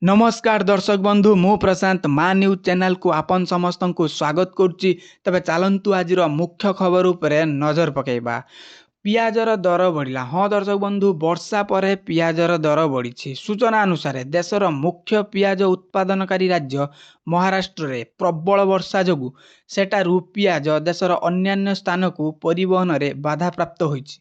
नमस्कार दर्शक बंधु मु प्रशांत मा न्यूज चैनल को आपन समस्त को स्वागत करुच्ची। तबे चलतु आज मुख्य खबर उपरे नजर पकेबा। पियाजर दर बढ़िला। हाँ दर्शक बंधु, वर्षा पर पियाजर दर बढ़ी। सूचना अनुसार देशर मुख्य पियाज उत्पादनकारी राज्य महाराष्ट्र रे प्रबल वर्षा जोगु सेटारू पियाज देशर अन्यान्य स्थान को परिवहन रे बाधा प्राप्त होईछि।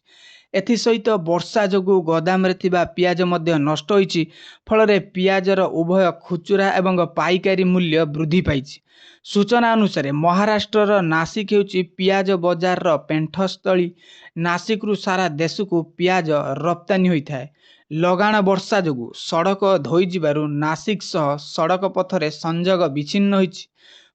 एथिसहित वर्षा जोगु गोदाम रे थिबा पियाज मध्य नष्ट होईछि। फल पियाजर उभय खुचुरा एवं पाइकारी मूल्य वृद्धि पाइछि। सूचना अनुसार महाराष्ट्र नासिक हेउछि पियाज बजार पेंठस्थली। नासिक रु सारा देश को पियाज रप्तानी होइथाय। लगाण वर्षा जोगु सड़क धोई जिबारु नासिक सह सड़क पथरे संजोग विच्छिन्न होइछि।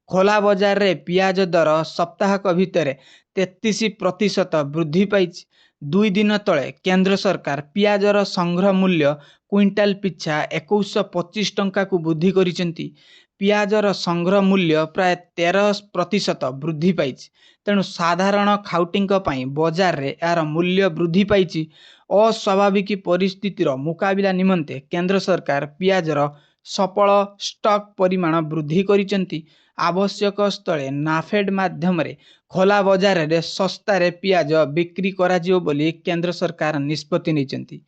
खोला बजार रे पियाज दर सप्ताहक भितर 33% वृद्धि पाइछि। 2 दिन तले केंद्र सरकार पियाजर संग्रह मूल्य क्विंटाल पिछा 2125 टंका को वृद्धि करिसेंती। पियाजर संग्रह मूल्य प्राय 13% वृद्धि पाइछि। तेणु साधारण खाउटिंक पई बजार रे यार मूल्य वृद्धि पाइछि। अस्वाभाविक परिस्थितिर मुकाबिला निमंते केंद्र सरकार पियाजर सफल स्टॉक परिमाण वृद्धि करिसेंती। आवश्यक स्थले नाफेड माध्यम रे खोला बजार रे सस्ता रे पियाज बिक्री कराजियो बोली केंद्र सरकार निष्पत्ति नैचंती।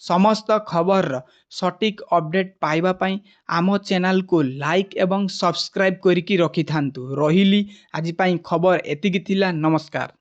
समस्त खबर सटीक अपडेट पाइबा पाई आम चैनल को लाइक एवं सब्सक्राइब करिकी रखि थांतु। रहिली आज पाई खबर एतिकी थिला। नमस्कार।